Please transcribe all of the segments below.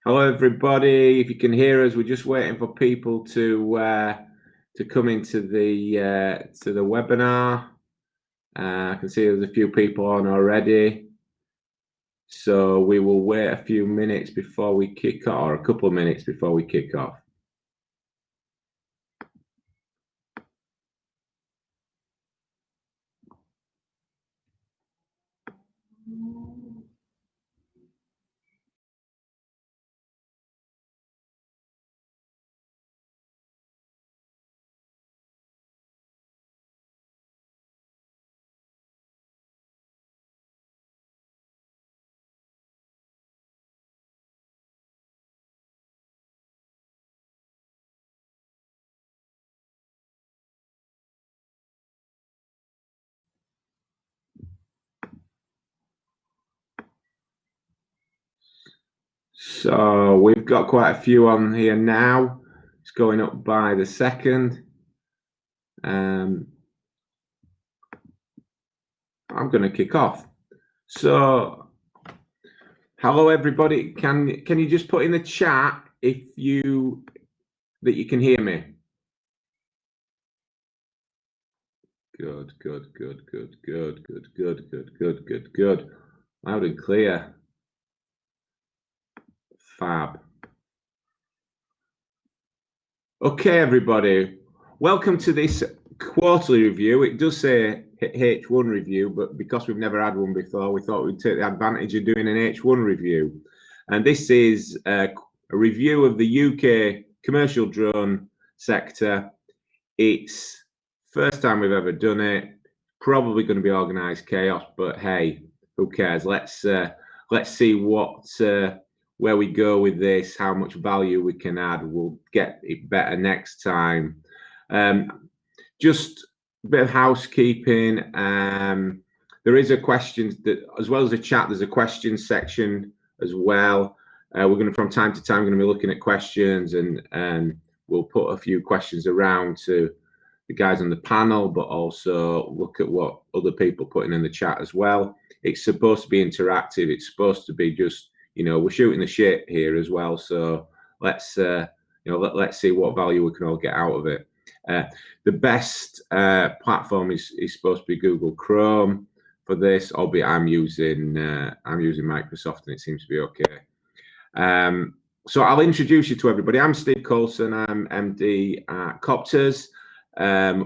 Hello, everybody. If you can hear us, we're just waiting for people to come into the webinar. I can see there's a few people on already, so we will wait a few minutes before we kick off, or a couple of minutes before we kick off. So we've got quite a few on here now. It's going up by the second. I'm going to kick off. So, hello everybody. Can you just put in the chat if you can hear me? Good. Loud and clear. Fab. Okay, everybody. Welcome to this quarterly review. It does say H1 review, but because we've never had one before, we thought we'd take the advantage of doing an H1 review. And this is a review of the UK commercial drone sector. It's first time we've ever done it. Probably going to be organised chaos, but hey, who cares? Let's see where we go with this, how much value we can add. We'll get it better next time. Just a bit of housekeeping. There is a questions that, as well as a chat, there's a questions section as well. We're going to, from time to time, going to be looking at questions, and we'll put a few questions around to the guys on the panel, but also look at what other people putting in the chat as well. It's supposed to be interactive. It's supposed to be just, we're shooting the shit here as well. So let's see what value we can all get out of it. The best platform is supposed to be Google Chrome for this, albeit I'm using Microsoft, and it seems to be okay. So I'll introduce you to everybody. I'm Steve Coulson. I'm MD at Coptrz.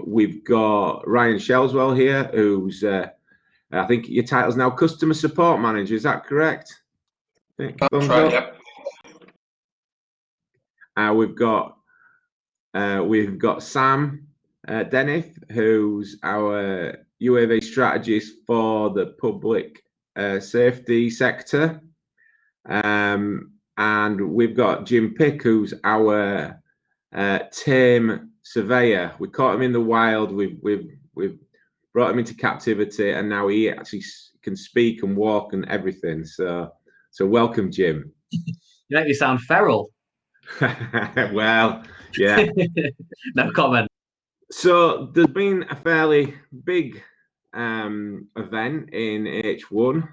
We've got Ryan Shelswell here, who's I think your title's now Customer Support Manager. Is that correct? That's right. Yep. We've got Sam Denith, who's our UAV strategist for the public safety sector, and we've got Jim Pick, who's our tame surveyor. We caught him in the wild. We've brought him into captivity, and now he actually can speak and walk and everything. So welcome, Jim. You make me sound feral. Well, yeah. No comment. So there's been a fairly big event in H1,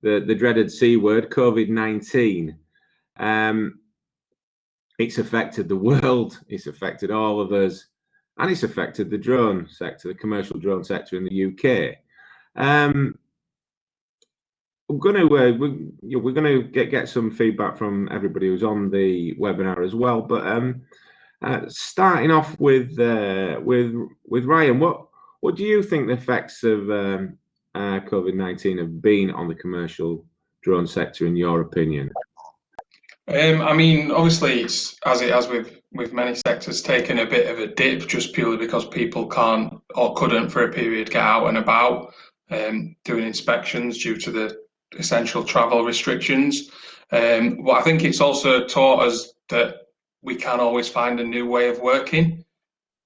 the dreaded C word, COVID-19. It's affected the world, it's affected all of us, and it's affected the drone sector, the commercial drone sector in the UK. We're going to get some feedback from everybody who's on the webinar as well. But starting off with Ryan, what do you think the effects of COVID-19 have been on the commercial drone sector, in your opinion? I mean, obviously, it's, as it has with many sectors, taken a bit of a dip just purely because people can't or couldn't for a period get out and about doing inspections due to the essential travel restrictions. But I think it's also taught us that we can always find a new way of working,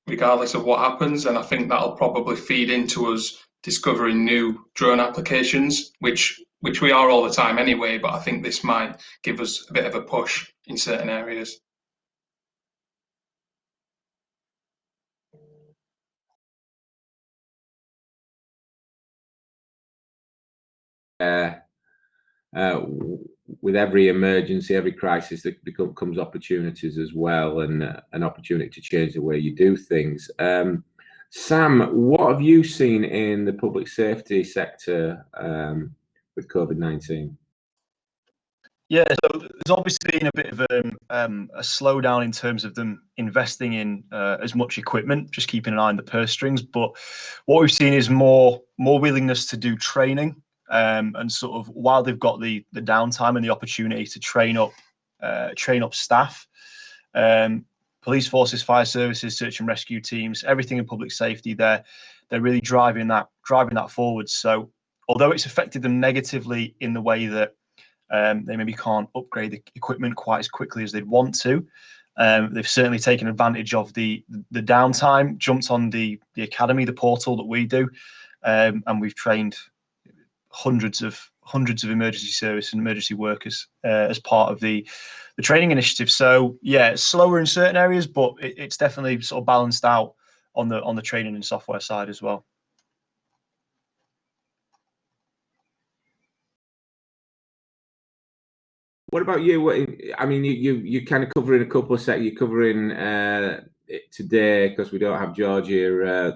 regardless of what happens. And I think that'll probably feed into us discovering new drone applications, which we are all the time anyway, but I think this might give us a bit of a push in certain areas. with every emergency, every crisis, there comes opportunities as well, and an opportunity to change the way you do things. Sam, what have you seen in the public safety sector with COVID-19? Yeah, so there's obviously been a bit of a slowdown in terms of them investing in as much equipment, just keeping an eye on the purse strings. But what we've seen is more willingness to do training, and sort of while they've got the downtime and the opportunity to train up staff, police forces, fire services, search and rescue teams, everything in public safety, they're really driving that forward. So although it's affected them negatively in the way that they maybe can't upgrade the equipment quite as quickly as they'd want to, they've certainly taken advantage of the downtime, jumped on the academy, the portal that we do, and we've trained hundreds of emergency service and emergency workers as part of the training initiative. So yeah, it's slower in certain areas, but it's definitely sort of balanced out on the training and software side as well. What about you? I mean, you kind of covering a couple of sectors. You're covering it today, because we don't have George here,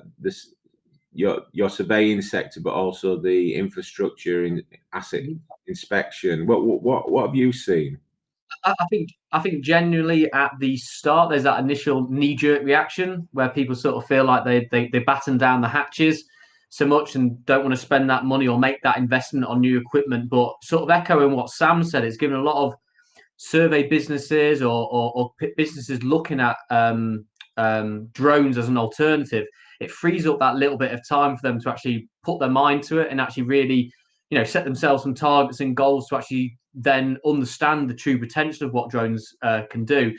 your surveying sector, but also the infrastructure and asset inspection. What have you seen? I think genuinely at the start there's that initial knee-jerk reaction where people sort of feel like they batten down the hatches so much and don't want to spend that money or make that investment on new equipment. But sort of echoing what Sam said, it's given a lot of survey businesses or businesses looking at drones as an alternative. It frees up that little bit of time for them to actually put their mind to it and actually really, set themselves some targets and goals to actually then understand the true potential of what drones can do.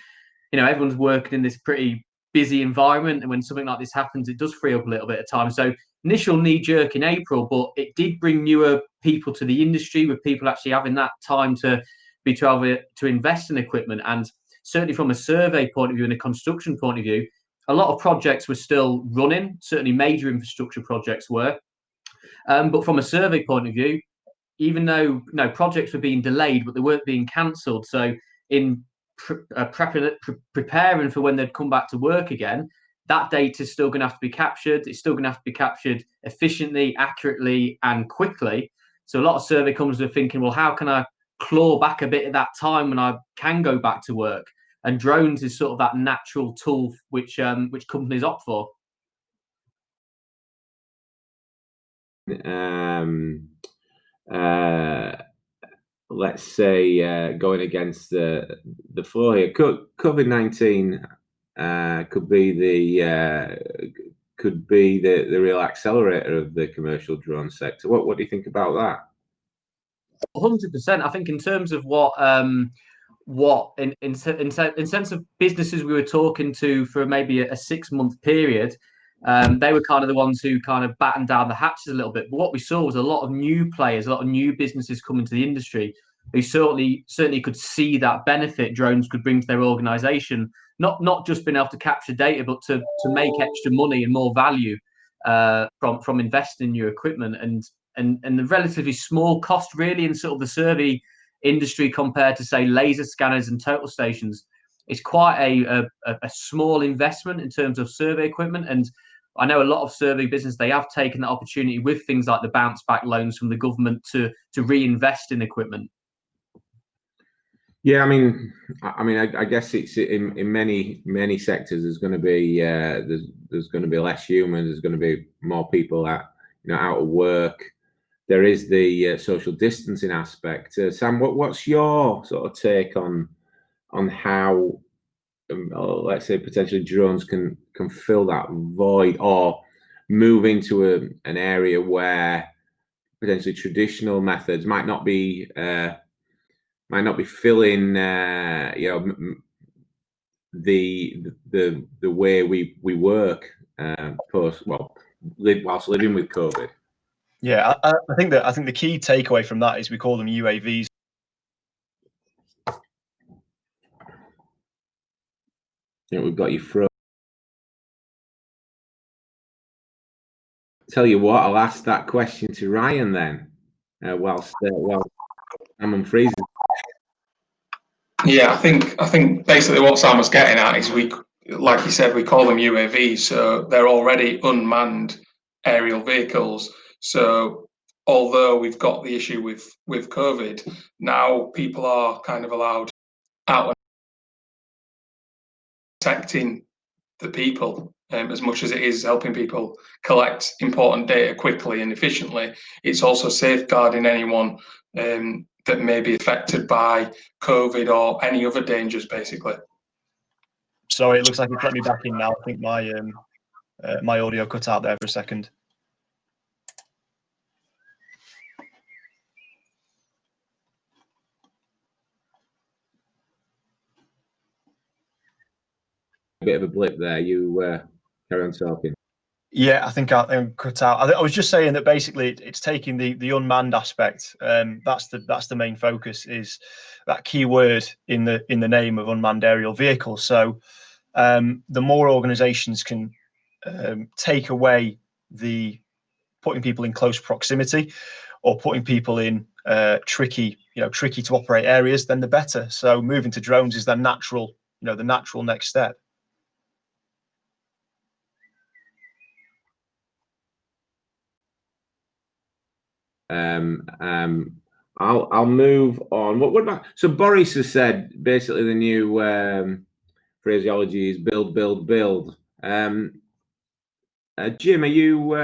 Everyone's working in this pretty busy environment, and when something like this happens, it does free up a little bit of time. So initial knee jerk in April, but it did bring newer people to the industry, with people actually having that time to be able to invest in equipment. And certainly from a survey point of view and a construction point of view, a lot of projects were still running. Certainly major infrastructure projects were. But from a survey point of view, even though projects were being delayed, but they weren't being cancelled. So in preparing for when they'd come back to work again, that data is still going to have to be captured. It's still going to have to be captured efficiently, accurately, and quickly. So a lot of survey companies are thinking, well, how can I claw back a bit of that time when I can go back to work? And drones is sort of that natural tool which companies opt for. Let's say going against the flow here, COVID-19 could be the real accelerator of the commercial drone sector. What do you think about that? 100%. I think in terms of what in sense of businesses we were talking to for maybe a 6-month period, they were kind of the ones who kind of battened down the hatches a little bit. But what we saw was a lot of new players, a lot of new businesses coming to the industry who certainly could see that benefit drones could bring to their organisation. Not just being able to capture data, but to make extra money and more value from investing in your equipment, and the relatively small cost really in sort of the survey industry compared to, say, laser scanners and total stations. It's quite a small investment in terms of survey equipment. And I know a lot of survey business, they have taken the opportunity with things like the bounce back loans from the government to reinvest in equipment. Yeah, I guess it's in many sectors. There's going to be there's going to be less humans. There's going to be more people out of work. There is the social distancing aspect. Sam, what's your sort of take on how let's say potentially drones can fill that void or move into an area where potentially traditional methods might not be filling the way we work whilst living with COVID. Yeah, I think the key takeaway from that is we call them UAVs. Yeah, we've got you through. Tell you what, I'll ask that question to Ryan then. Whilst I'm freezing. Yeah, I think basically what Sam was getting at is like you said, we call them UAVs, so they're already unmanned aerial vehicles. So although we've got the issue with COVID, now people are kind of allowed out and protecting the people. As much as it is helping people collect important data quickly and efficiently, it's also safeguarding anyone that may be affected by COVID or any other dangers, basically. Sorry, it looks like it's let me back in now. I think my audio cut out there for a second. A bit of a blip there. You carry on talking. Yeah, I think I cut out. I was just saying that basically it's taking the unmanned aspect. That's the main focus, is that key word in the name of unmanned aerial vehicle. So the more organisations can take away the putting people in close proximity or putting people in tricky to operate areas, then the better. So moving to drones is the natural next step. I'll move on. What about, so Boris has said basically the new phraseology is build, build, build. Jim, are you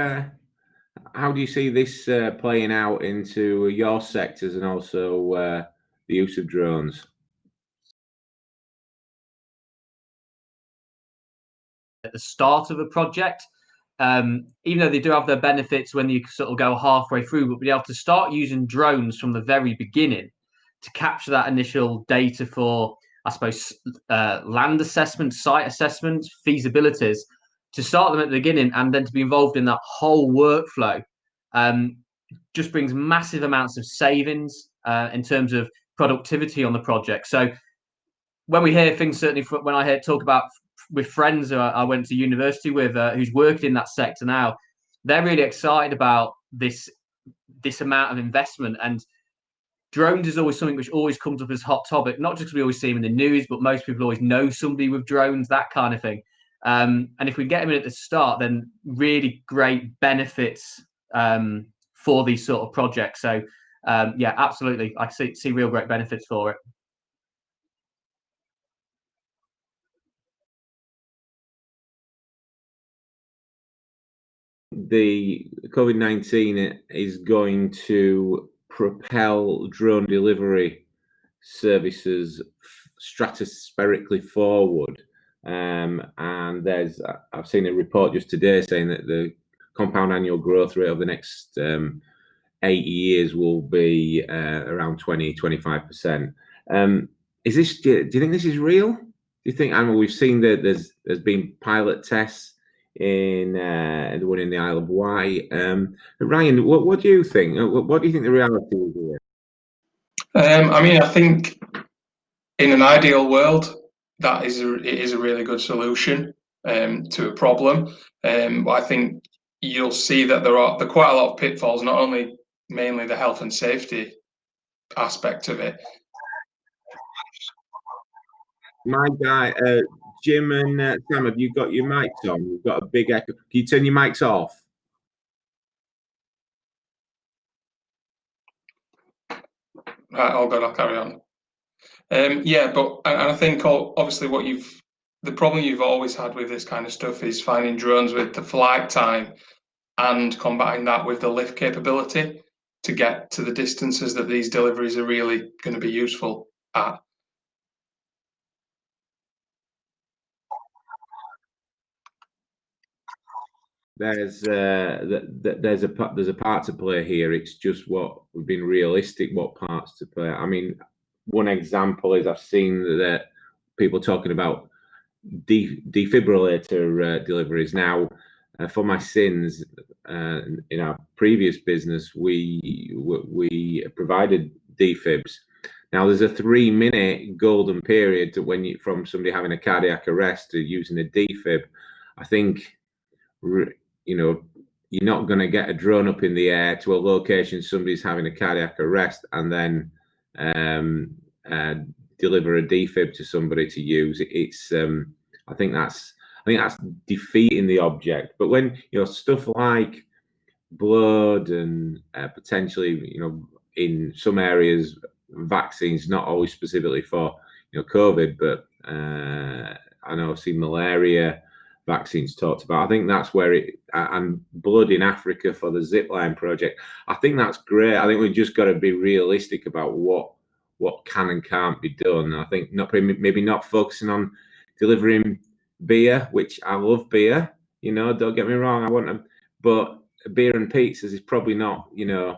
how do you see this playing out into your sectors and also the use of drones? At the start of a project, even though they do have their benefits when you sort of go halfway through, but be able to start using drones from the very beginning to capture that initial data for, I suppose, land assessments, site assessments, feasibilities, to start them at the beginning and then to be involved in that whole workflow, just brings massive amounts of savings in terms of productivity on the project. So when we hear things, certainly when I hear talk about with friends who I went to university with, who's working in that sector now, they're really excited about this amount of investment. And drones is always something which always comes up as hot topic, not just because we always see them in the news, but most people always know somebody with drones, that kind of thing. And if we get them in at the start, then really great benefits for these sort of projects. So yeah, absolutely, I see real great benefits for it. The COVID-19 is going to propel drone delivery services stratospherically forward. And I've seen a report just today saying that the compound annual growth rate over the next 8 years will be around 20-25%. Is this? Do you think this is real? Do you think? I mean, we've seen that there's been pilot tests in the one in the Isle of Wight. Ryan, what do you think? What do you think the reality is here? I mean, I think in an ideal world, it is a really good solution to a problem. But I think you'll see that there are quite a lot of pitfalls, not only mainly the health and safety aspect of it. My guy, Jim and Sam, have you got your mics on? You've got a big echo. Can you turn your mics off? Right, all good. I'll carry on. Yeah, but and I think obviously the problem you've always had with this kind of stuff is finding drones with the flight time and combining that with the lift capability to get to the distances that these deliveries are really going to be useful at. There's a part to play here. It's just what we've been realistic, what parts to play. I mean, one example is I've seen that people talking about defibrillator deliveries. Now, for my sins, in our previous business, we provided defibs. Now, there's a 3-minute golden period to from somebody having a cardiac arrest to using a defib. I think, you know, you're not going to get a drone up in the air to a location somebody's having a cardiac arrest and then deliver a defib to somebody to use. It's I think that's defeating the object. But when stuff like blood and potentially in some areas vaccines, not always specifically for COVID, but I know I've seen malaria vaccines talked about. I think that's where and blood in Africa for the zipline project. I think that's great. I think we've just got to be realistic about what can and can't be done. I think maybe not focusing on delivering beer, which I love beer. Don't get me wrong, I want them, but beer and pizzas is probably not the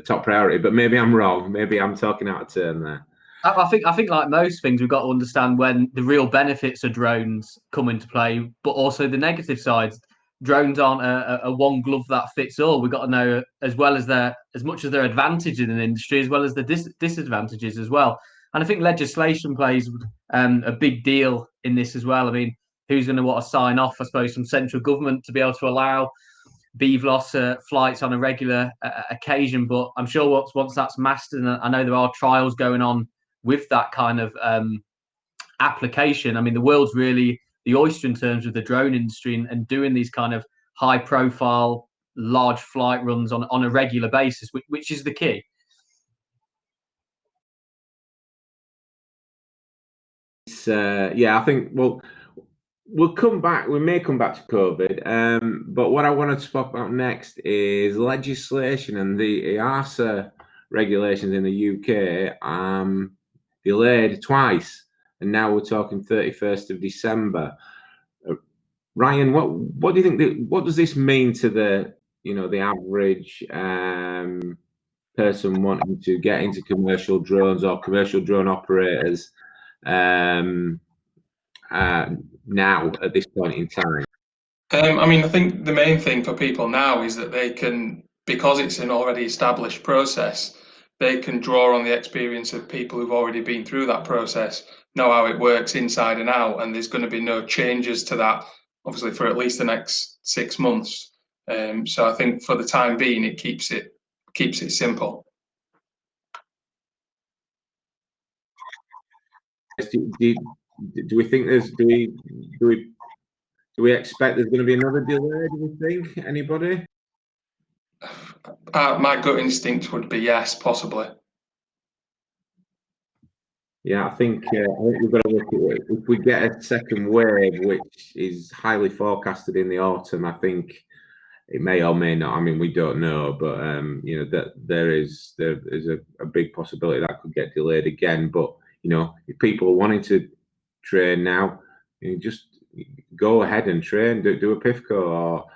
top priority. But maybe I'm wrong. Maybe I'm talking out of turn there. I think like most things, we've got to understand when the real benefits of drones come into play, but also the negative sides. Drones aren't a one glove that fits all. We've got to know as much as their advantages in an industry, as well as the disadvantages as well. And I think legislation plays a big deal in this as well. I mean, who's going to want to sign off, I suppose, from central government to be able to allow BVLOS flights on a regular occasion? But I'm sure once that's mastered, and I know there are trials going on with that kind of application. I mean, the world's really the oyster in terms of the drone industry and doing these kind of high profile, large flight runs on a regular basis, which is the key. I think we'll come back. We may come back to COVID, but what I wanted to talk about next is legislation and the EASA regulations in the UK. Delayed twice, and now we're talking 31st of December. Ryan, what do you think? What does this mean to the average person wanting to get into commercial drones or commercial drone operators now at this point in time? I mean, I think the main thing for people now is that they can, because it's an already established process, they can draw on the experience of people who've already been through that process, know how it works inside and out, and there's going to be no changes to that, obviously, for at least the next 6 months. So I think for the time being, it keeps it simple. Do we think there's do we expect there's going to be another delay? Do we think? Anybody? My gut instinct would be yes, possibly. Yeah, I think we've got to look at it. If we get a second wave, which is highly forecasted in the autumn, I think it may or may not. I mean, we don't know, but that there is a big possibility that could get delayed again. But if people are wanting to train now, just go ahead and train. Do a PIFCO, or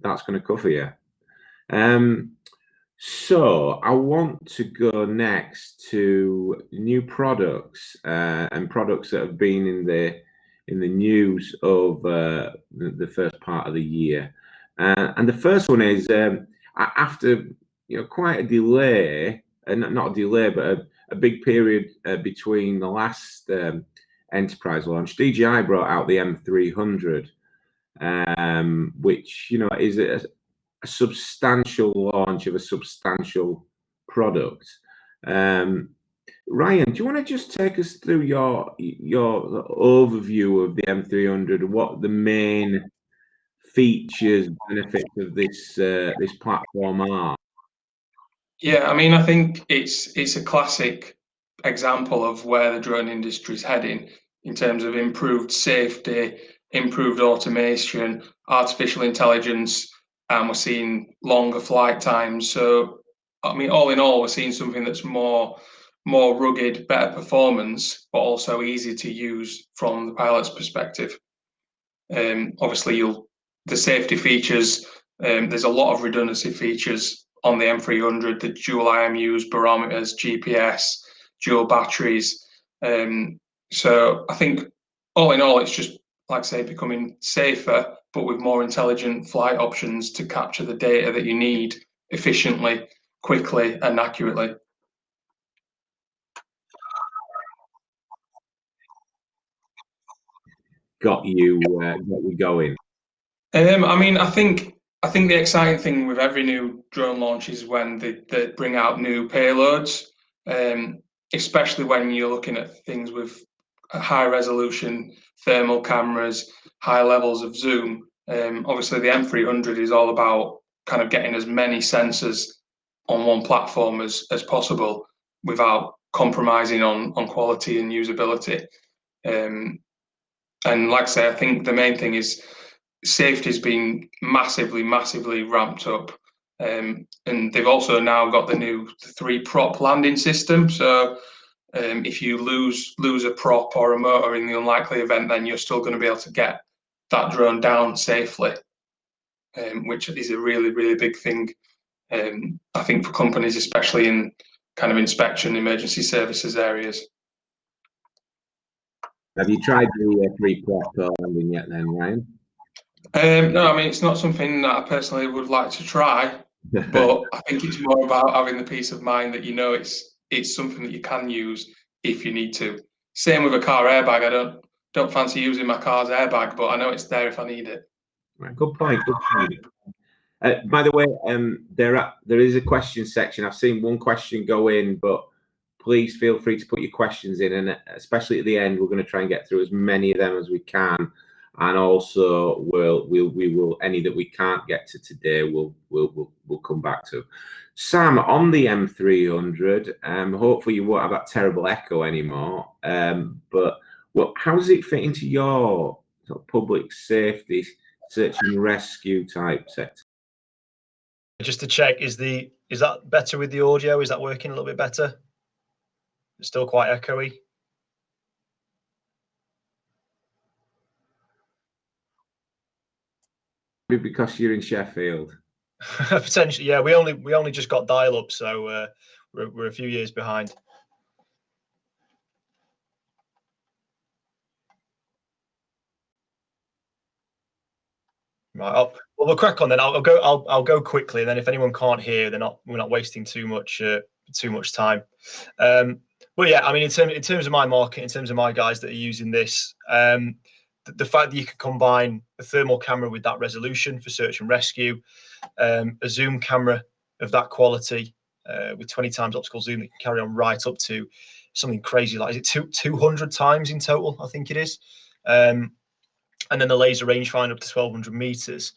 that's going to cover you. So I want to go next to new products and products that have been in the news of the first part of the year. And the first one is after quite a delay, and not a delay, but a big period between the last enterprise launch. DJI brought out the M300, which is a substantial launch of a substantial product. Ryan, do you want to just take us through your overview of the M300, what the main features, benefits of this platform are? Yeah, I mean, I think it's a classic example of where the drone industry is heading in terms of improved safety, improved automation, artificial intelligence, and we're seeing longer flight times. So, I mean, all in all, we're seeing something that's more rugged, better performance, but also easy to use from the pilot's perspective. Obviously, the safety features. There's a lot of redundancy features on the M300, the dual IMUs, barometers, GPS, dual batteries. So I think all in all, it's just, like I say, becoming safer, but with more intelligent flight options to capture the data that you need efficiently, quickly, and accurately. Got you going. I mean, I think I think the exciting thing with every new drone launch is when they bring out new payloads, especially when you're looking at things with high resolution thermal cameras, high levels of zoom. Obviously, the M300 is all about kind of getting as many sensors on one platform as possible without compromising on quality and usability. And like I say, I think the main thing is safety's been massively ramped up. And they've also now got the new 3-prop landing system. So if you lose a prop or a motor in the unlikely event, then you're still going to be able to get that drone down safely, which is a really big thing. I think for companies, especially in kind of inspection, emergency services areas. Have you tried the 3-prop landing yet then, Ryan? No, I mean, it's not something that I personally would like to try, but I think it's more about having the peace of mind that you know it's something that you can use if you need to. Same with a car airbag. I don't fancy using my car's airbag, but I know it's there if I need it. Right, good point. Good point. By the way, there is a question section. I've seen one question go in, but please feel free to put your questions in, and especially at the end, we're going to try and get through as many of them as we can. And also, we will any that we can't get to today, we'll come back to. Sam, on the M300, hopefully you won't have that terrible echo anymore. But how does it fit into your sort of public safety, search and rescue type sector? Just to check, is that better with the audio? Is that working a little bit better? It's still quite echoey. Because you're in Sheffield. Potentially, yeah. We only just got dial up, so we're a few years behind. Right. Well, we'll crack on then. I'll go quickly, and then if anyone can't hear, we're not wasting too much time. But yeah, I mean, in terms of my market, in terms of my guys that are using this, the fact that you can combine a thermal camera with that resolution for search and rescue, a zoom camera of that quality with 20 times optical zoom that can carry on right up to something crazy like, is it 200 times in total? I think it is. And then the laser rangefinder up to 1,200 meters.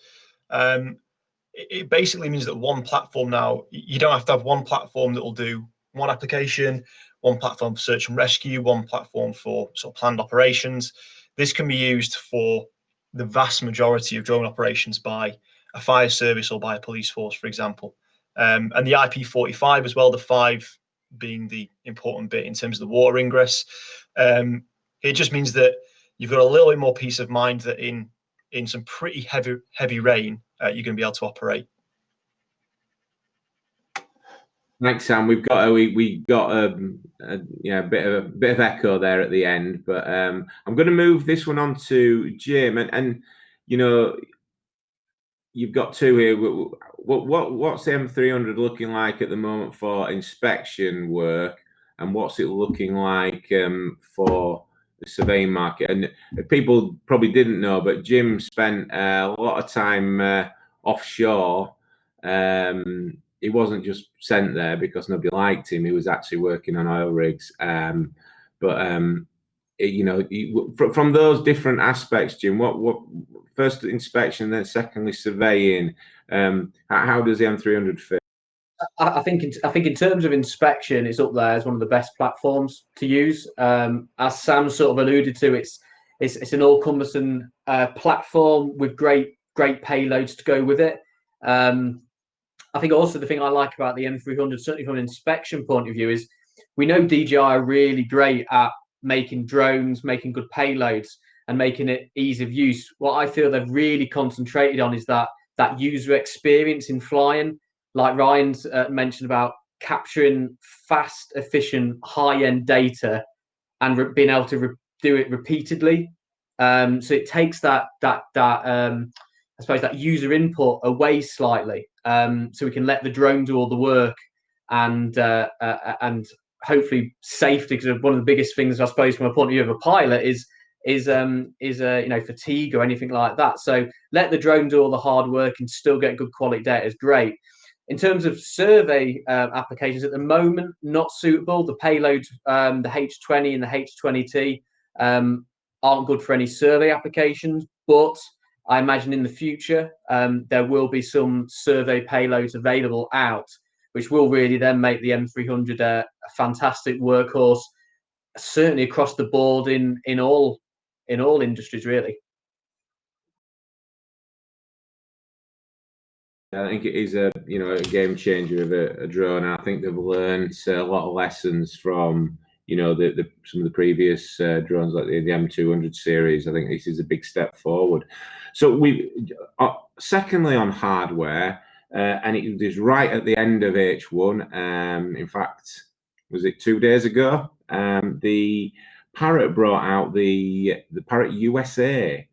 It basically means that one platform now, you don't have to have one platform that will do one application, one platform for search and rescue, one platform for sort of planned operations. This can be used for the vast majority of drone operations by a fire service or by a police force, for example. And the IP45 as well, the 5 being the important bit in terms of the water ingress. It just means that you've got a little bit more peace of mind that in some pretty heavy rain, you're going to be able to operate. Thanks, Sam. We got a bit of echo there at the end, but I'm going to move this one on to Jim, and you know, you've got two here. What's the M300 looking like at the moment for inspection work, and what's it looking like for the surveying market? And people probably didn't know, but Jim spent a lot of time offshore. He wasn't just sent there because nobody liked him. He was actually working on oil rigs. You know, from those different aspects, Jim, what first inspection, then secondly surveying, how does the M300 fit? I think in terms of inspection, it's up there as one of the best platforms to use. As Sam sort of alluded to, it's an all-encompassing platform with great payloads to go with it. I think also the thing I like about the M300, certainly from an inspection point of view, is we know DJI are really great at making drones, making good payloads, and making it ease of use. What I feel they've really concentrated on is that user experience in flying, like Ryan's mentioned about capturing fast, efficient, high-end data and being able to do it repeatedly. So it takes that I suppose that user input away slightly, so we can let the drone do all the work, and hopefully safety. Because one of the biggest things, I suppose, from a point of view of a pilot, is fatigue or anything like that. So let the drone do all the hard work and still get good quality data is great. In terms of survey applications, at the moment, not suitable. The payloads, the H20 and the H20T, aren't good for any survey applications, but I imagine in the future there will be some survey payloads available out, which will really then make the M300 a fantastic workhorse, certainly across the board in all industries, really. I think it is a game changer of a drone. I think they've learned a lot of lessons from some of the previous drones like the M200 series. I think this is a big step forward. So secondly on hardware, and it was right at the end of H1. In fact, was it 2 days ago? The Parrot brought out the Parrot USA.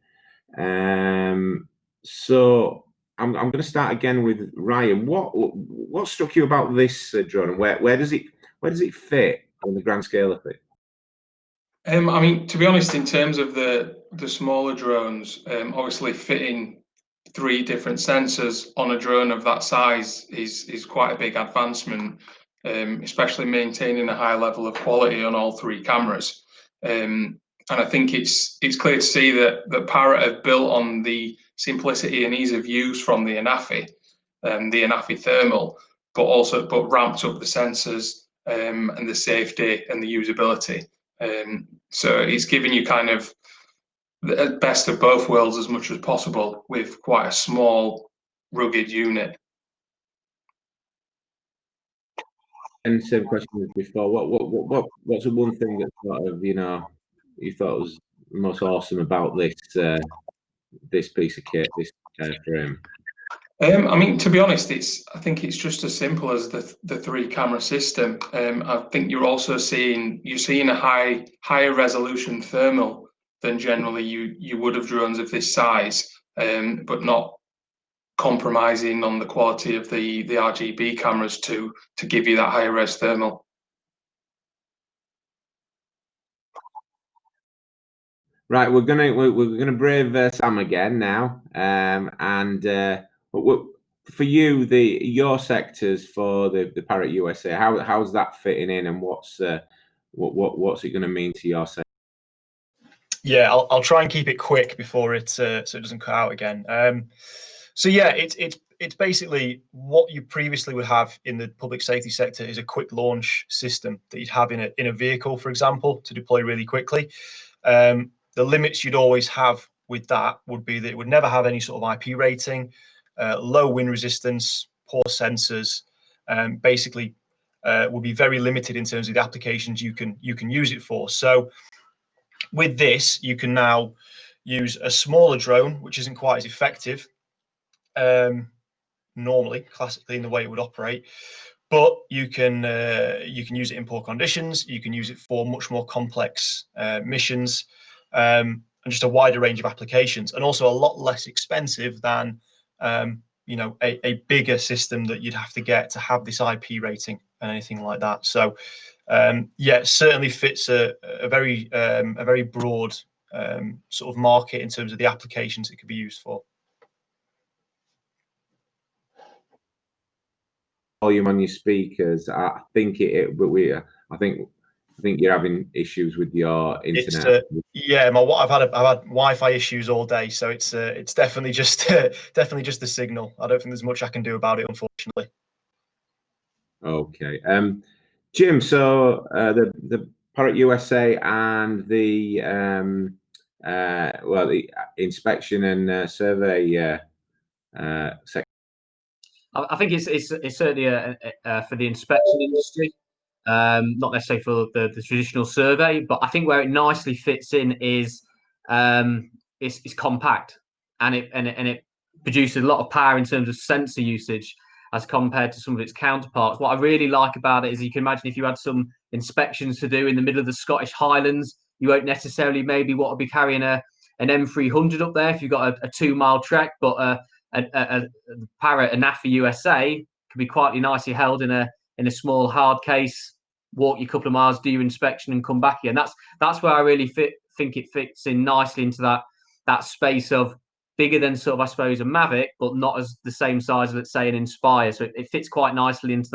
So I'm going to start again with Ryan. What struck you about this drone, and where does it fit on the grand scale of it? I mean, to be honest, in terms of the smaller drones, obviously fitting 3 different sensors on a drone of that size is quite a big advancement, especially maintaining a high level of quality on all 3 cameras. And I think it's clear to see that Parrot have built on the simplicity and ease of use from the Anafi thermal, but ramped up the sensors and the safety and the usability. So it's giving you kind of the best of both worlds as much as possible with quite a small, rugged unit. And same question as before. What's the one thing that sort of you thought was most awesome about this piece of kit, this frame? I mean, to be honest, I think it's just as simple as the 3-camera system. I think you're also seeing a higher resolution thermal than generally you would have drones of this size, but not compromising on the quality of the RGB cameras to give you that higher res thermal. Right, we're gonna brave Sam again now, for you, your sectors for the Parrot USA, how's that fitting in, and what's it going to mean to your sector? Yeah, I'll try and keep it quick before it so it doesn't cut out again. So yeah, it's basically what you previously would have in the public safety sector is a quick launch system that you'd have in a vehicle, for example, to deploy really quickly. The limits you'd always have with that would be that it would never have any sort of IP rating, low wind resistance, poor sensors, basically will be very limited in terms of the applications you can use it for. So with this, you can now use a smaller drone, which isn't quite as effective normally, classically, in the way it would operate. But you can use it in poor conditions. You can use it for much more complex missions, and just a wider range of applications, and also a lot less expensive than a bigger system that you'd have to get to have this IP rating and anything like that. So yeah, it certainly fits a very broad sort of market in terms of the applications it could be used for. Volume on your speakers. I think I think you're having issues with your internet. Yeah, I've had Wi-Fi issues all day, so it's definitely just the signal. I don't think there's much I can do about it, unfortunately. Okay, Jim. So the Parrot USA and the the inspection and survey section. I think it's certainly for the inspection industry, not necessarily for the traditional survey. But I think where it nicely fits in is it's compact, and it produces a lot of power in terms of sensor usage as compared to some of its counterparts. What I really like about it is you can imagine if you had some inspections to do in the middle of the Scottish Highlands, you won't necessarily maybe want to be carrying an M300 up there if you've got a 2-mile trek, but a Parrot Anafi USA can be quite nicely held in a small hard case, walk you a couple of miles, do your inspection and come back again. That's where I really think it fits in nicely into that space of bigger than sort of, I suppose, a Mavic, but not as the same size as, let's say, an Inspire. So it fits quite nicely into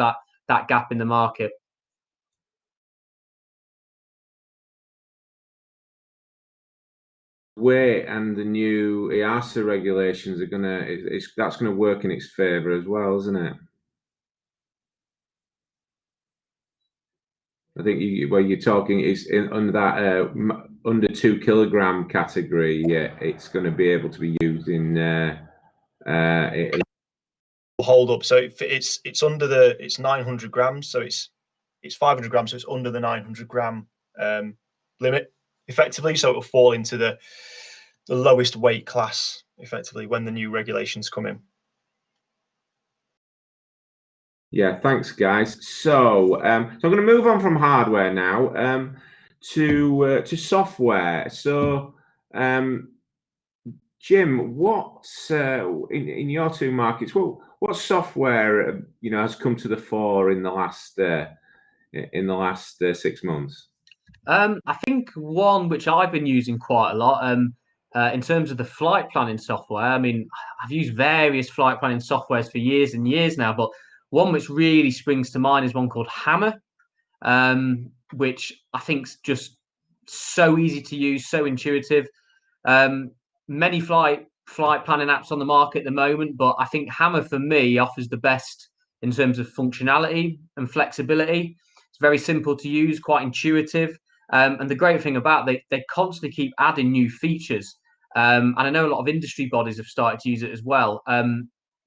that gap in the market. Weight and the new EASA regulations are that's gonna work in its favour as well, isn't it? I think where you're talking is under that under 2 kilogram category. Yeah, it's going to be able to be used in. Hold up. So it's under it's 900 grams. So it's 500 grams. So it's under the 900 gram limit effectively. So it'll fall into the lowest weight class effectively when the new regulations come in. Yeah, thanks, guys. So, so I'm going to move on from hardware now to software. So, Jim, what's in your two markets? What software has come to the fore in the last 6 months? I think one which I've been using quite a lot in terms of the flight planning software. I mean, I've used various flight planning softwares for years and years now, but one which really springs to mind is one called Hammer, which I think is just so easy to use, so intuitive. Many flight planning apps on the market at the moment, but I think Hammer for me offers the best in terms of functionality and flexibility. It's very simple to use, quite intuitive. And the great thing about they constantly keep adding new features. And I know a lot of industry bodies have started to use it as well.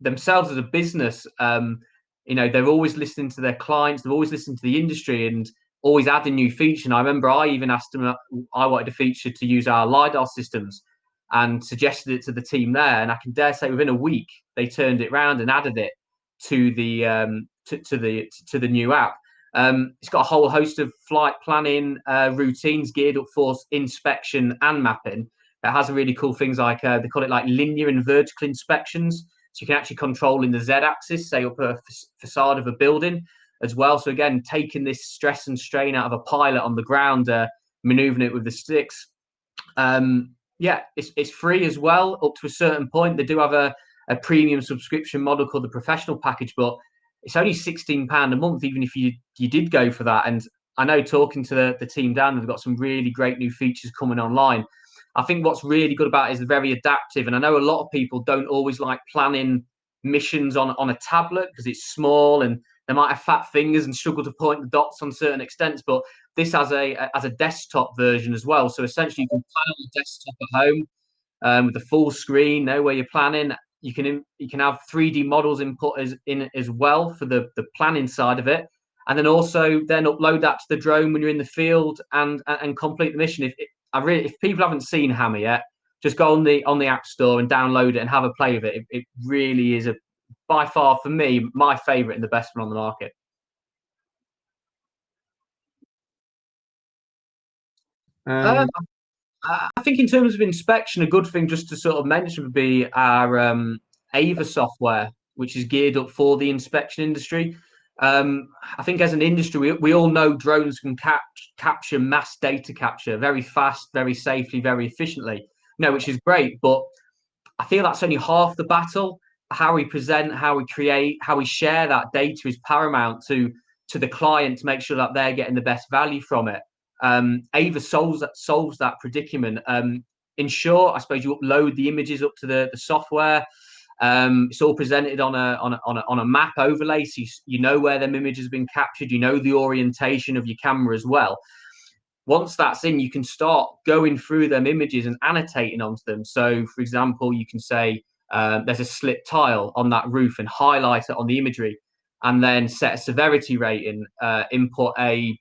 Themselves as a business, they're always listening to their clients, they're always listening to the industry and always adding new features. And I remember I even asked them, I wanted a feature to use our LiDAR systems and suggested it to the team there. And I can dare say within a week, they turned it around and added it to the to the new app. It's got a whole host of flight planning routines geared up for inspection and mapping. It has really cool things like they call it like linear and vertical inspections. So you can actually control in the Z-axis, say up a facade of a building as well. So again, taking this stress and strain out of a pilot on the ground, maneuvering it with the sticks. Yeah, it's free as well up to a certain point. They do have a premium subscription model called the professional package, but it's only £16 a month, even if you did go for that. And I know talking to the team down, they've got some really great new features coming online. I think what's really good about it is they're very adaptive. And I know a lot of people don't always like planning missions on a tablet because it's small and they might have fat fingers and struggle to point the dots on certain extents. But this has a desktop version as well. So essentially you can plan on the desktop at home with the full screen, know where you're planning. You can have 3D models input as well for the planning side of it, and then also upload that to the drone when you're in the field and complete the mission. If people haven't seen Hammer yet, just go on the App Store and download it and have a play with it. It really is by far for me my favourite and the best one on the market. I think in terms of inspection, a good thing just to sort of mention would be our Ava software, which is geared up for the inspection industry. I think as an industry, we all know drones can capture mass data capture very fast, very safely, very efficiently, which is great. But I feel that's only half the battle. How we present, how we create, how we share that data is paramount to the client to make sure that they're getting the best value from it. Ava solves that predicament. In short, I suppose you upload the images up to the software. It's all presented on a map overlay, so you know where them images have been captured. You know the orientation of your camera as well. Once that's in, you can start going through them images and annotating onto them. So, for example, you can say there's a slip tile on that roof and highlight it on the imagery, and then set a severity rating, input a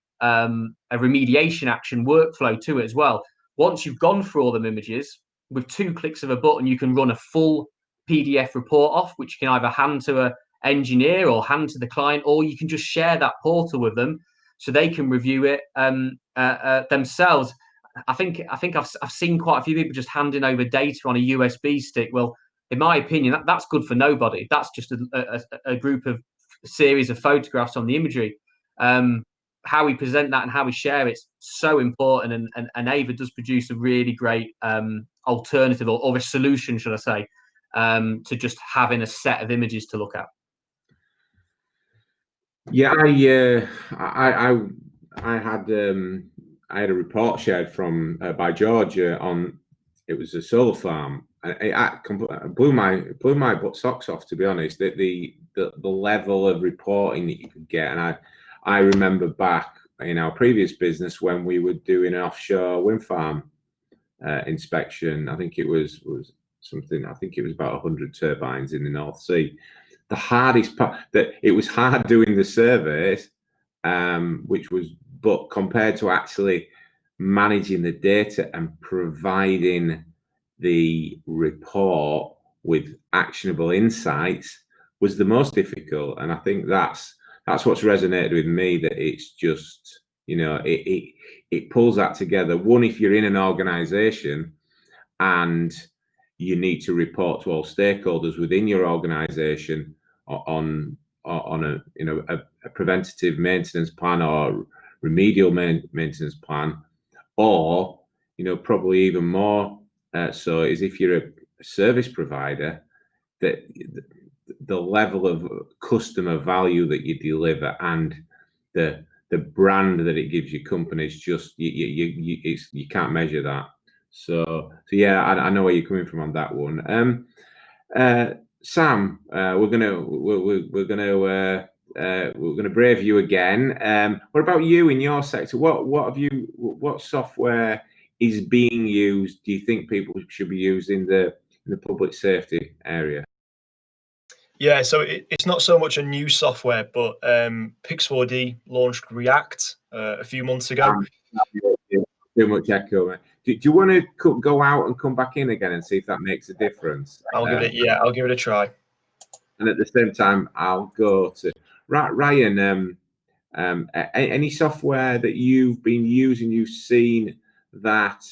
remediation action workflow to it as well. Once you've gone through all them images, with 2 clicks of a button, you can run a full PDF report off, which you can either hand to an engineer or hand to the client, or you can just share that portal with them so they can review it themselves. I think I've seen quite a few people just handing over data on a USB stick. Well, in my opinion, that's good for nobody. That's just a group of series of photographs on the imagery. how we present that and how we share it's so important. And Ava does produce a really great alternative or a solution, should I say, to just having a set of images to look at. Yeah, I had a report shared from by George on, it was a solar farm. It blew my socks off, to be honest. The level of reporting that you could get, and I remember back in our previous business when we were doing an offshore wind farm inspection. I think it was something. I think it was about 100 turbines in the North Sea. The hardest part, that it was hard doing the surveys, but compared to actually managing the data and providing the report with actionable insights was the most difficult. And I think that's what's resonated with me, that it's just, it pulls that together. One, if you're in an organization and you need to report to all stakeholders within your organization on a preventative maintenance plan or remedial maintenance plan, or probably even more so is if you're a service provider, that the level of customer value that you deliver and the brand that it gives your companies, just you can't measure that. So yeah, I know where you're coming from on that one. Sam, we're gonna brave you again. What about you in your sector? What software is being used? Do you think people should be using in the public safety area? Yeah, so it's not so much a new software, but Pix4D launched React a few months ago. Too much echo. Do you want to go out and come back in again and see if that makes a difference? I'll give it a try. And at the same time, I'll go to Ryan. Any software that you've been using, you've seen that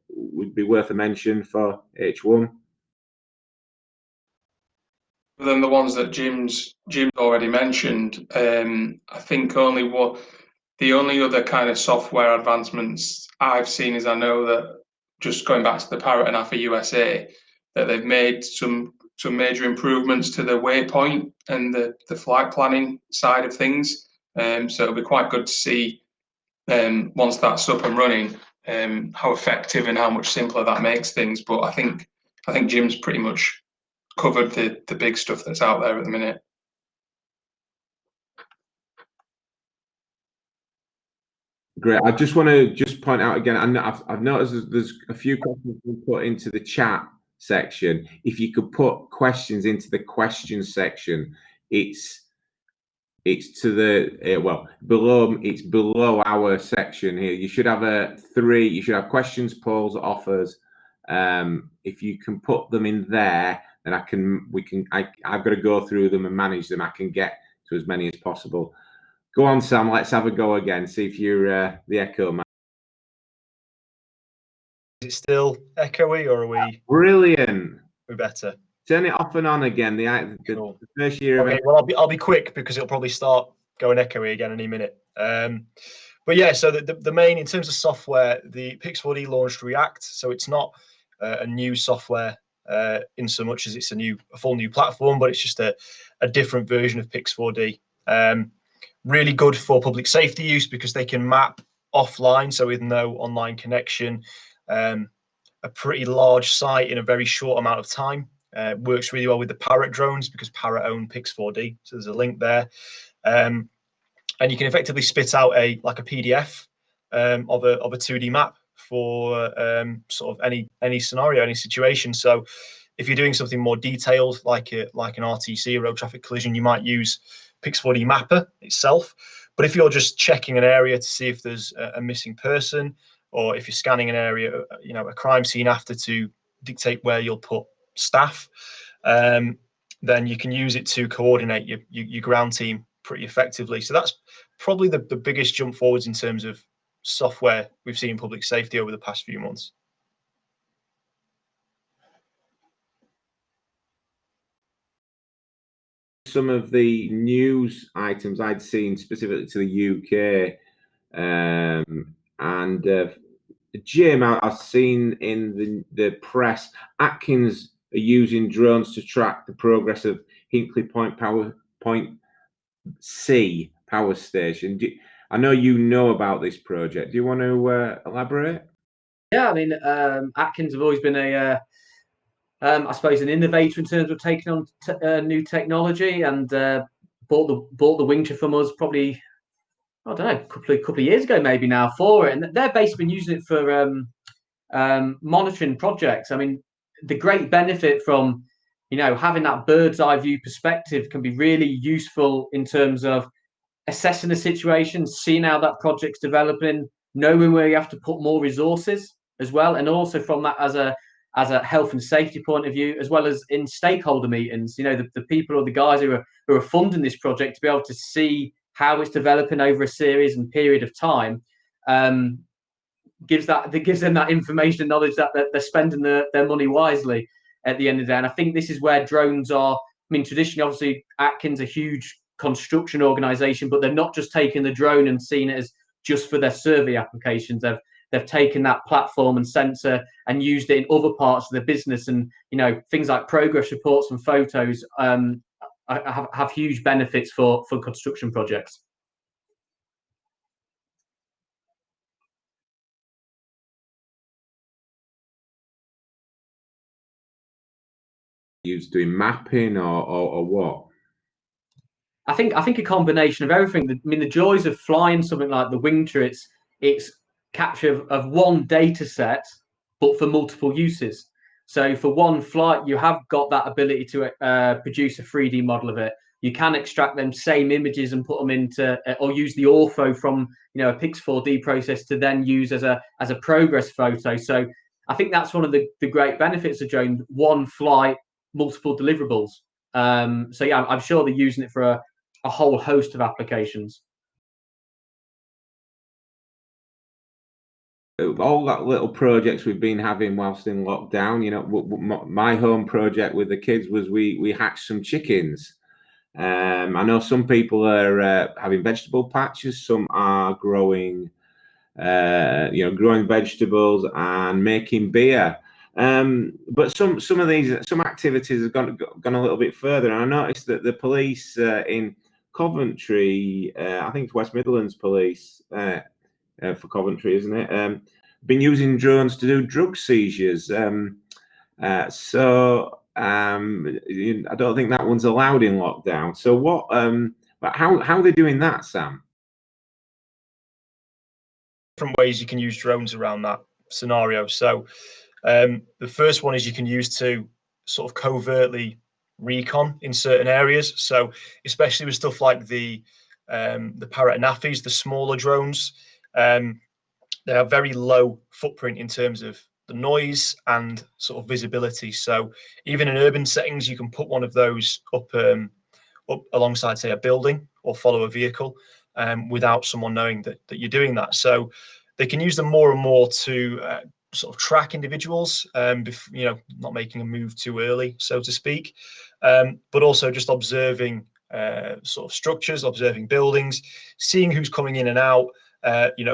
would be worth a mention for H1? Than the ones that Jim's already mentioned, I think the only other kind of software advancements I've seen is, I know that, just going back to the Parrot and AFA USA, that they've made some major improvements to the waypoint and the flight planning side of things. So it'll be quite good to see, once that's up and running, how effective and how much simpler that makes things. But I think Jim's pretty much covered the big stuff that's out there at the minute. Great. I just want to point out again, I've noticed there's a few questions been put into the chat section. If you could put questions into the questions section, it's to the below our section here. You should have you should have questions, polls, offers. If you can put them in there, then I've got to go through them and manage them. I can get to as many as possible. Go on, Sam. Let's have a go again. See if you're the echo man. Is it still echoey, or are we? Brilliant. We're better. Turn it off and on again. Cool. The first year. Okay. Well, I'll be quick because it'll probably start going echoey again any minute. But yeah, so the main, in terms of software, the Pix4D launched React, so it's not a new software in so much as it's a full new platform, but it's just a different version of Pix4D. Really good for public safety use because they can map offline, so with no online connection, a pretty large site in a very short amount of time. Works really well with the Parrot drones because Parrot own Pix4D, so there's a link there. And you can effectively spit out a PDF of a 2D map for sort of any scenario, any situation. So if you're doing something more detailed, like an RTC, a road traffic collision, you might use Pix4D Mapper itself. But if you're just checking an area to see if there's a missing person, or if you're scanning an area, a crime scene after, to dictate where you'll put staff, then you can use it to coordinate your ground team pretty effectively. So that's probably the biggest jump forwards in terms of software we've seen in public safety over the past few months. some of the news items I'd seen specifically to the UK, and Jim, I've seen in the press, Atkins are using drones to track the progress of Hinkley Point C power station. I know you know about this project. Do you want to elaborate? Yeah, I mean, Atkins have always been I suppose, an innovator in terms of taking on new technology, and bought the Wingtra from us probably, I don't know, a couple of years ago maybe now for it, and they're basically been using it for monitoring projects. I mean, the great benefit from having that bird's eye view perspective can be really useful in terms of assessing the situation, seeing how that project's developing, knowing where you have to put more resources as well, and also from that as a health and safety point of view, as well as in stakeholder meetings. The people or the guys who are funding this project, to be able to see how it's developing over a series and period of time, gives them that information and knowledge that they're spending their money wisely at the end of the day. And I think this is where drones are. I mean, traditionally, obviously, Atkins, a huge construction organisation, but they're not just taking the drone and seeing it as just for their survey applications. They've taken that platform and sensor and used it in other parts of the business, and things like progress reports and photos have huge benefits for construction projects. Used doing mapping or what? I think a combination of everything. I mean, the joys of flying something like the Wingtra, it's capture of one data set, but for multiple uses. So for one flight, you have got that ability to produce a 3D model of it. You can extract them same images and put them into, or use the ortho from a Pix4D process to then use as a progress photo. So I think that's one of the great benefits of drone: one flight, multiple deliverables. So yeah, I'm sure they're using it for a whole host of applications. All that little projects we've been having whilst in lockdown, my home project with the kids was we hatched some chickens. I know some people are having vegetable patches, some are growing vegetables and making beer. But some of these activities have gone a little bit further, and I noticed that the police in Coventry, I think it's West Midlands Police for Coventry, isn't it? Been using drones to do drug seizures. So I don't think that one's allowed in lockdown. So what? But how are they doing that, Sam? Different ways you can use drones around that scenario. So the first one is you can use to sort of covertly recon in certain areas. So especially with stuff like the Parrot and Affys, the smaller drones, they have very low footprint in terms of the noise and sort of visibility. So even in urban settings, you can put one of those up alongside, say, a building or follow a vehicle without someone knowing that you're doing that. So they can use them more and more to sort of track individuals, not making a move too early, so to speak, but also just observing sort of structures, observing buildings, seeing who's coming in and out,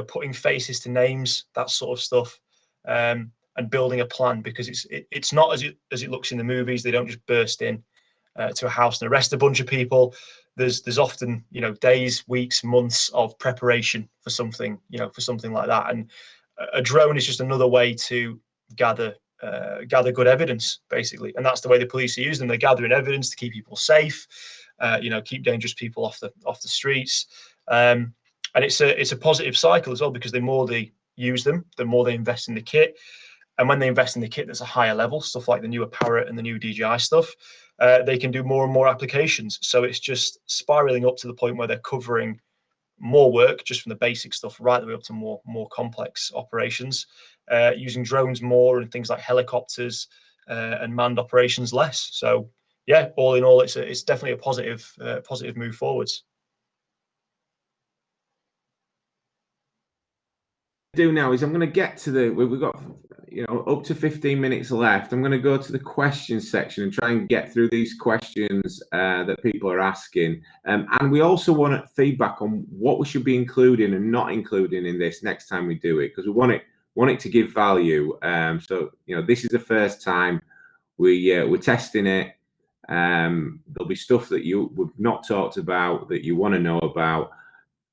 putting faces to names, that sort of stuff, and building a plan, because it's not as it looks in the movies. They don't just burst in to a house and arrest a bunch of people. There's often days, weeks, months of preparation for something like that, and a drone is just another way to gather good evidence, basically. And that's the way the police are using them. They're gathering evidence to keep people safe, keep dangerous people off the streets. And it's a positive cycle as well, because the more they use them, the more they invest in the kit. And when they invest in the kit that's a higher level, stuff like the newer Parrot and the new DJI stuff, they can do more and more applications. So it's just spiraling up to the point where they're covering more work just from the basic stuff right the way up to more complex operations, using drones more and things like helicopters and manned operations less. So yeah, all in all, it's definitely a positive move forwards. Do now is I'm going to get to we've got up to 15 minutes left. I'm going to go to the questions section and try and get through these questions that people are asking. And we also want feedback on what we should be including and not including in this next time we do it, because we want it to give value. So this is the first time we're testing it. There'll be stuff that we've not talked about that you want to know about,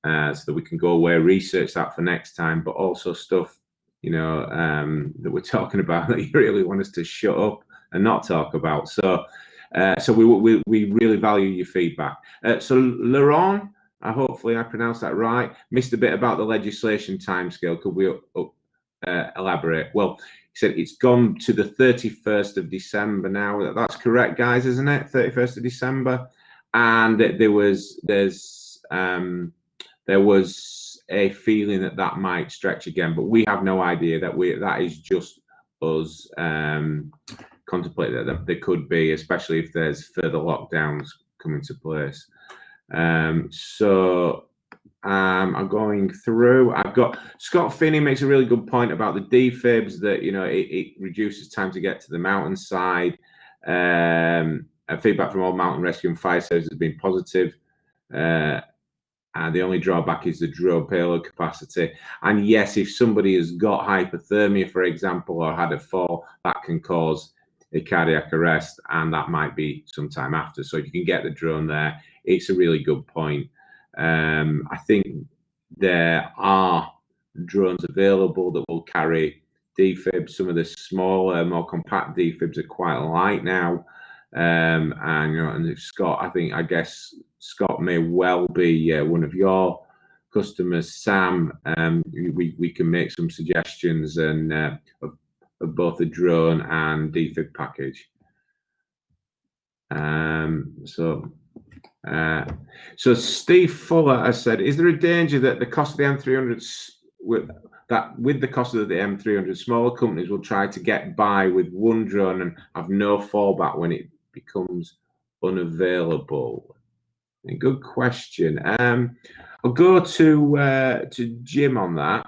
so that we can go away, research that for next time, but also stuff that we're talking about that you really want us to shut up and not talk about. So we really value your feedback. So Laurent, hopefully I pronounced that right, missed a bit about the legislation timescale. Could we elaborate? Well, he said it's gone to the 31st of December now. That's correct, guys, isn't it? 31st of December. And there was a feeling that might stretch again, but we have no idea. That is just us contemplating that there could be, especially if there's further lockdowns coming to place. I'm going through. I've got Scott Finney makes a really good point about the defibs, that it reduces time to get to the mountainside. Feedback from all mountain rescue and fire services has been positive. And the only drawback is the drone payload capacity. And yes, if somebody has got hypothermia, for example, or had a fall, that can cause a cardiac arrest, and that might be sometime after. So if you can get the drone there, it's a really good point. I think there are drones available that will carry defibs. Some of the smaller, more compact defibs are quite light now. And if Scott, I guess Scott may well be one of your customers. Sam, we can make some suggestions and of both a drone and defib package. So Steve Fuller has said, is there a danger that the cost of the M300s with the cost of the M300, smaller companies will try to get by with one drone and have no fallback when it becomes unavailable? A good question. I'll go to Jim on that.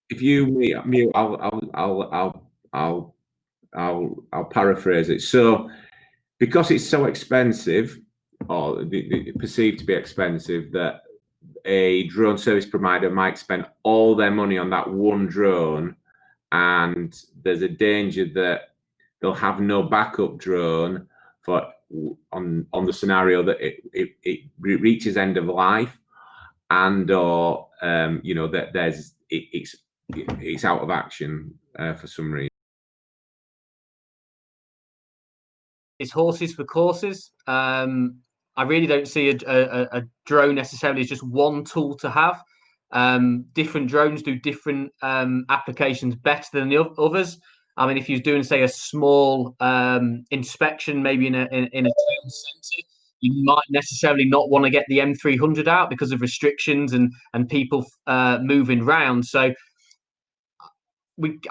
If you mute, I'll paraphrase it. So, because it's so expensive, or perceived to be expensive, that a drone service provider might spend all their money on that one drone, and there's a danger that they'll have no backup drone on the scenario that it reaches end of life, and/or that it's out of action for some reason. It's horses for courses. I really don't see a drone necessarily as just one tool to have. Different drones do different applications better than the others. I mean, if you're doing, say, a small inspection, maybe in a town centre, you might necessarily not want to get the M300 out because of restrictions and people moving around. So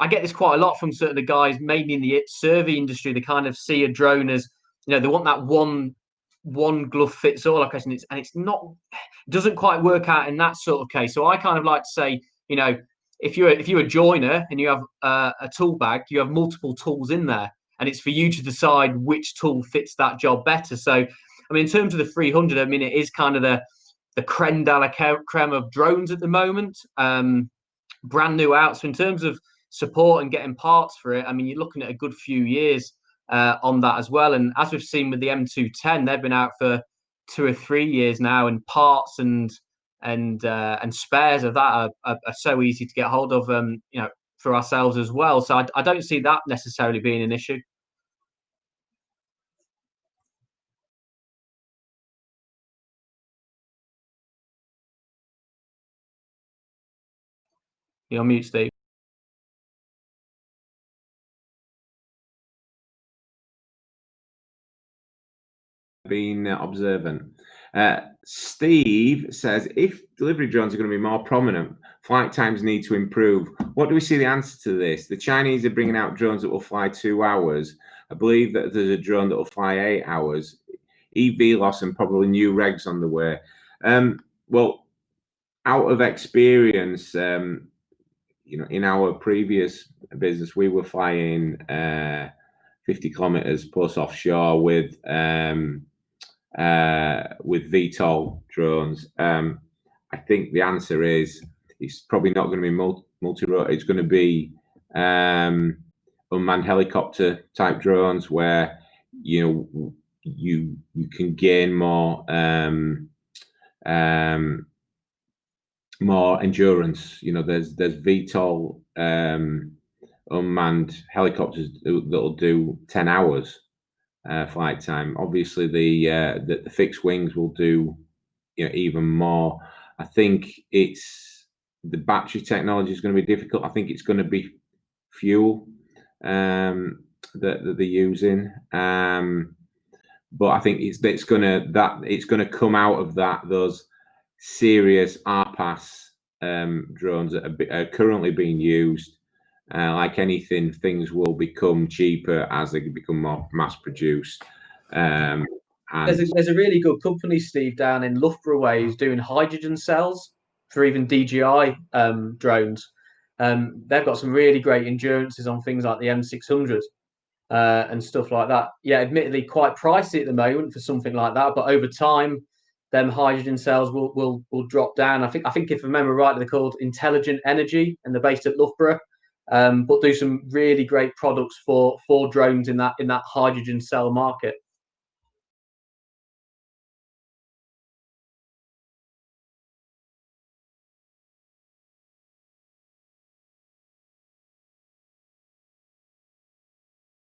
I get this quite a lot from certain guys, mainly in the survey industry. They kind of see a drone as, they want that one glove fits all application, and it's not, it doesn't quite work out in that sort of case. So I kind of like to say, if you're a joiner and you have a tool bag, you have multiple tools in there, and it's for you to decide which tool fits that job better. So, I mean, in terms of the 300, I mean, it is kind of the creme de la creme of drones at the moment. Brand new out. So in terms of support and getting parts for it, I mean, you're looking at a good few years on that as well. And as we've seen with the M210, they've been out for 2 or 3 years now, and parts and spares of that are so easy to get hold of, for ourselves as well. So I don't see that necessarily being an issue. You're on mute, Steve. Been observant. Steve says, if delivery drones are going to be more prominent Flight times need to improve. What do we see the answer to this? The Chinese are bringing out drones that will fly 2 hours. I believe that there's a drone that will fly 8 hours. EV loss and probably new regs on the way. Well, out of experience, in our previous business, we were flying 50 kilometers plus offshore with VTOL drones. I think the answer is it's probably not going to be multi-rotor. It's going to be unmanned helicopter type drones where you can gain more endurance. There's VTOL unmanned helicopters that'll do 10 hours flight time. Obviously, the fixed wings will do even more. I think it's the battery technology is going to be difficult. I think it's going to be fuel that they're using. But I think it's going to come out of those serious RPAS drones that are currently being used. Like anything, things will become cheaper as they become more mass produced. There's a really good company, Steve, down in Loughborough way who's doing hydrogen cells for even DJI drones. They've got some really great endurances on things like the M600 and stuff like that. Yeah, admittedly quite pricey at the moment for something like that, but over time, them hydrogen cells will drop down. I think if I remember right, they're called Intelligent Energy, and they're based at Loughborough. But do some really great products for drones in that hydrogen cell market.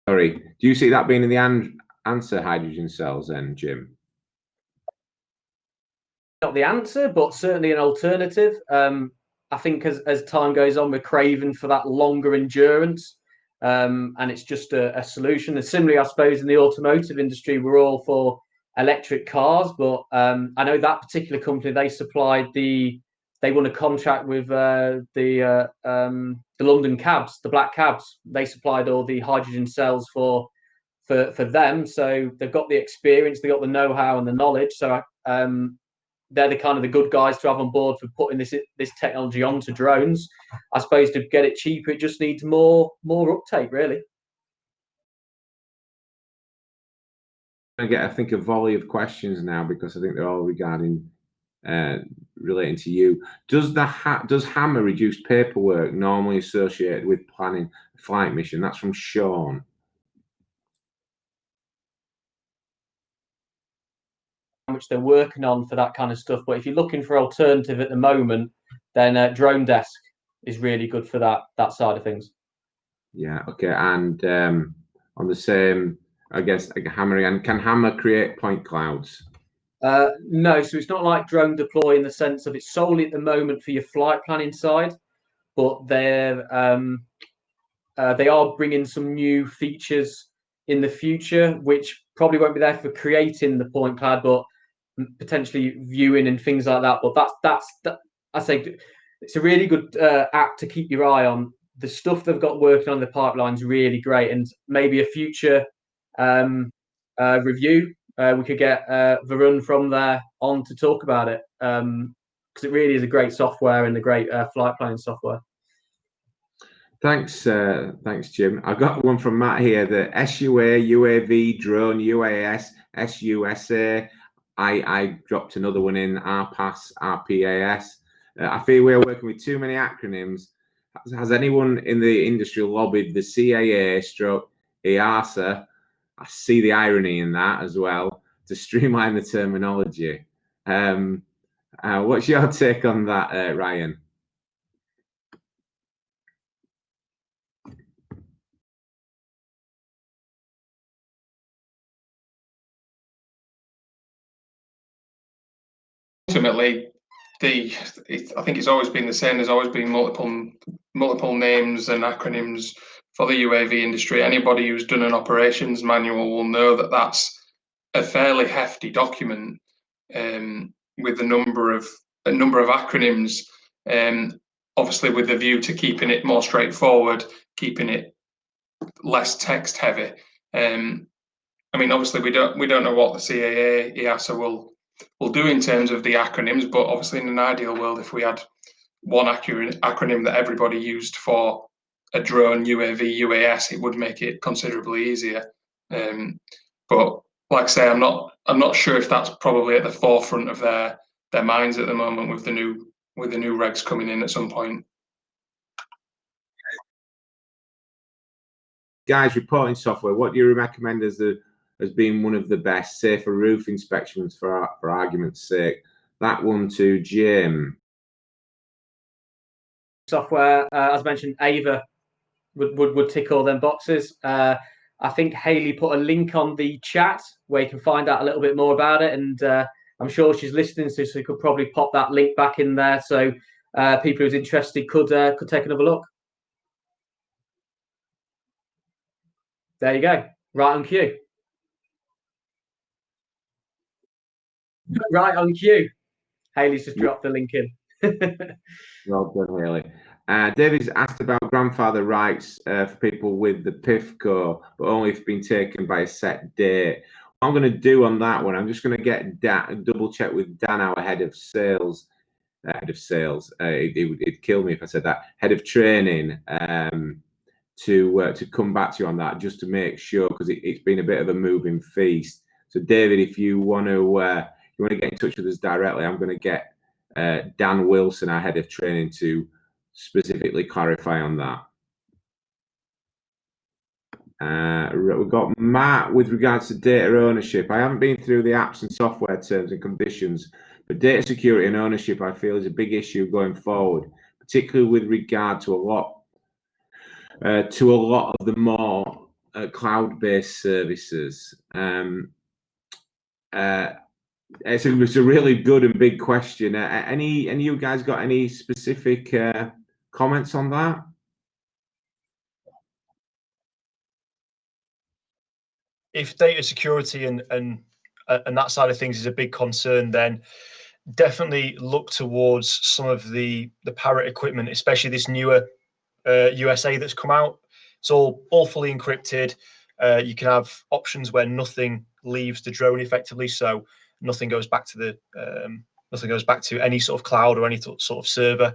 Sorry, do you see that being in the answer, hydrogen cells then, Jim? Not the answer, but certainly an alternative. I think as time goes on, we're craving for that longer endurance, and it's just a solution. And similarly, I suppose in the automotive industry, we're all for electric cars, but I know that particular company, they won a contract with the London cabs, the black cabs. They supplied all the hydrogen cells for them, so they've got the experience, they got the know-how and the knowledge. So they're the kind of the good guys to have on board for putting this technology onto drones. I suppose to get it cheaper, it just needs more uptake, really. I get, I think, a volley of questions now because I think they're all regarding relating to you. Does HAMR reduce paperwork normally associated with planning a flight mission? That's from Sean. Which they're working on for that kind of stuff, but if you're looking for alternative at the moment, then Drone Desk is really good for that side of things. Yeah, okay. And on the same, I guess, like hammering, and can HAMR create point clouds? No, so it's not like Drone Deploy in the sense of it's solely at the moment for your flight planning side, but they are bringing some new features in the future, which probably won't be there for creating the point cloud, but potentially viewing and things like that. But that's I say it's a really good app to keep your eye on. The stuff they've got working on the pipeline's really great, and maybe a future review we could get Varun from there on to talk about it, because it really is a great software and a great flight planning software. Thanks, Jim. I got one from Matt here. The SUA, UAV, drone, UAS, SUSA. I dropped another one in, RPAS, RPAS. I fear we are working with too many acronyms. Has anyone in the industry lobbied the CAA/EASA? I see the irony in that as well, to streamline the terminology. What's your take on that, Ryan? Ultimately, I think it's always been the same. There's always been multiple names and acronyms for the UAV industry. Anybody who's done an operations manual will know that that's a fairly hefty document with a number of acronyms. obviously with the view to keeping it more straightforward, keeping it less text heavy. I mean, obviously we don't know what the CAA EASA will do in terms of the acronyms, but obviously in an ideal world, if we had one acronym that everybody used for a drone, UAV, UAS, it would make it considerably easier. But like I say, I'm not sure if that's probably at the forefront of their minds at the moment with the new regs coming in at some point. Guys, reporting software, what do you recommend as being one of the best, say for roof inspections, for argument's sake? That one to Jim. Software, as mentioned, Ava would tick all them boxes. I think Hayley put a link on the chat where you can find out a little bit more about it, and I'm sure she's listening, so she could probably pop that link back in there, so people who's interested could take another look. There you go, right on cue. Right on cue. Hayley's just dropped the link in. Well done, Hayley. David's asked about grandfather rights for people with the PIFCO, but only if been taken by a set date. What I'm going to do on that one, I'm just going to get double check with Dan, our head of sales. It'd kill me if I said that. Head of training, to come back to you on that, just to make sure, because it's been a bit of a moving feast. So, David, if you want to get in touch with us directly, I'm going to get Dan Wilson, our head of training, to specifically clarify on that. We've got Matt with regards to data ownership. I haven't been through the apps and software terms and conditions, but data security and ownership I feel is a big issue going forward, particularly with regard to a lot of the more cloud-based services. It's a really good and big question. Any you guys got any specific comments on that? If data security and that side of things is a big concern, then definitely look towards some of the Parrot equipment, especially this newer USA that's come out. It's all fully encrypted. You can have options where nothing leaves the drone effectively, so nothing goes back to any sort of cloud or any sort of server,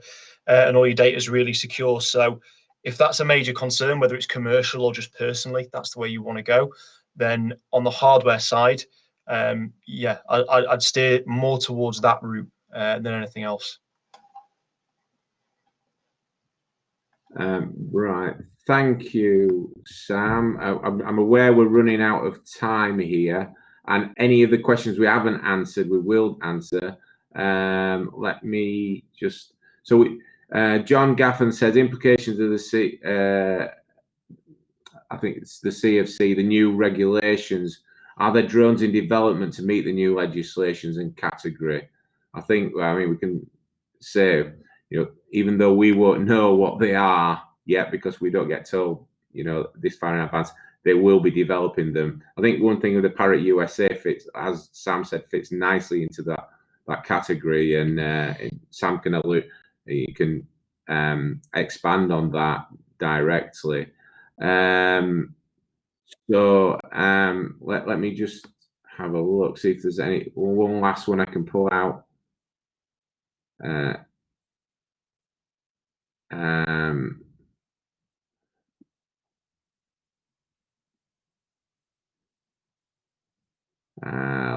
and all your data is really secure. So if that's a major concern, whether it's commercial or just personally, that's the way you want to go. Then on the hardware side, I'd steer more towards that route than anything else. Right. Thank you, Sam. I'm aware we're running out of time here, and any of the questions we haven't answered, we will answer. Let me just. So, John Gaffin says implications of the I think it's the CFC, the new regulations. Are there drones in development to meet the new legislations and category? I mean, we can say, even though we won't know what they are yet because we don't get told, this far in advance, they will be developing them. I think one thing with the Parrot USA fits, as Sam said, fits nicely into that category, and Sam you can expand on that directly. Let me just have a look, see if there's one last one I can pull out.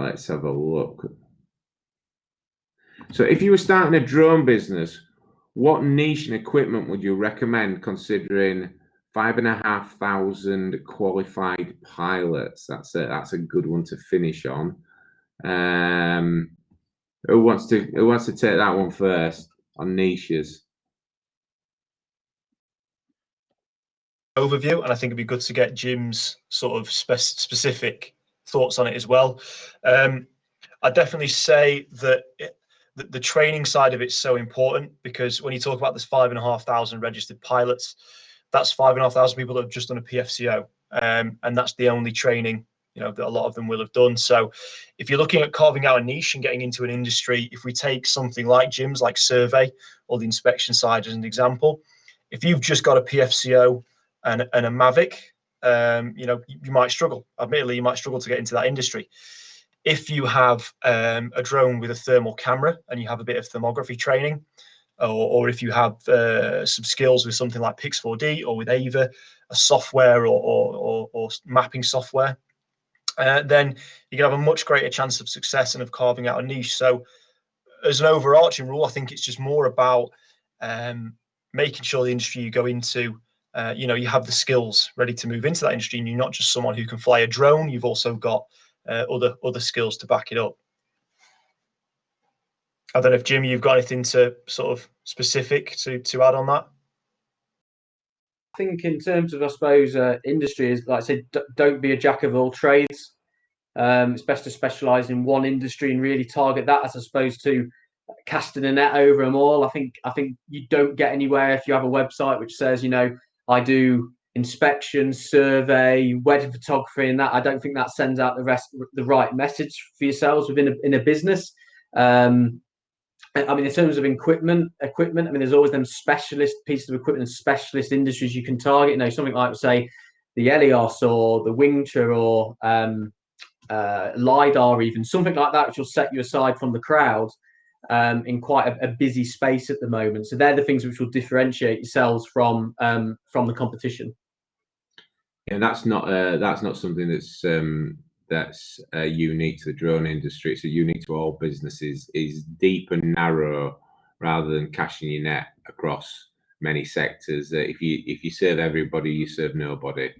Let's have a look. So if you were starting a drone business, what niche and equipment would you recommend, considering 5,500 qualified pilots? That's a good one to finish on. Who wants to take that one first on niches? Overview, and I think it'd be good to get Jim's sort of specific thoughts on it as well. I'd definitely say that the training side of it's so important, because when you talk about this 5,500 registered pilots, that's 5,500 people that have just done a PFCO, and that's the only training that a lot of them will have done. So if you're looking at carving out a niche and getting into an industry, if we take something like gyms, like survey or the inspection side as an example, if you've just got a PFCO and a Mavic, you might struggle. Admittedly, you might struggle to get into that industry. If you have a drone with a thermal camera and you have a bit of thermography training, or if you have some skills with something like Pix4D or with Ava, a software or mapping software, then you can have a much greater chance of success and of carving out a niche. So as an overarching rule, I think it's just more about making sure the industry you go into, you have the skills ready to move into that industry, and you're not just someone who can fly a drone. You've also got other skills to back it up. I don't know if Jimmy, you've got anything to sort of specific to add on that. I think in terms of, I suppose, industry is, like I said, don't be a jack of all trades. It's best to specialise in one industry and really target that, as opposed to casting a net over them all. I think you don't get anywhere if you have a website which says, I do inspection, survey, wedding photography, and that. I don't think that sends out the right message for yourselves in a business. I mean, in terms of equipment, I mean, there's always them specialist pieces of equipment and specialist industries you can target. Something like, say, the Helios or the Wingtra or LiDAR, even something like that, which will set you aside from the crowd in quite a busy space at the moment. So they're the things which will differentiate yourselves from the competition. And that's not something that's unique to the drone industry. It's unique to all businesses. Is deep and narrow rather than casting your net across many sectors. If you serve everybody, you serve nobody.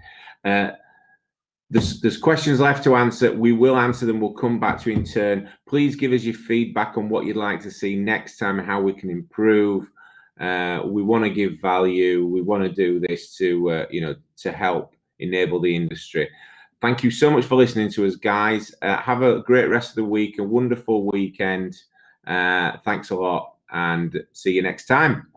There's questions left to answer. We will answer them. We'll come back to you in turn. Please give us your feedback on what you'd like to see next time and how we can improve. We want to give value. We want to do this to help enable the industry. Thank you so much for listening to us, guys. Have a great rest of the week, a wonderful weekend. Thanks a lot, and see you next time.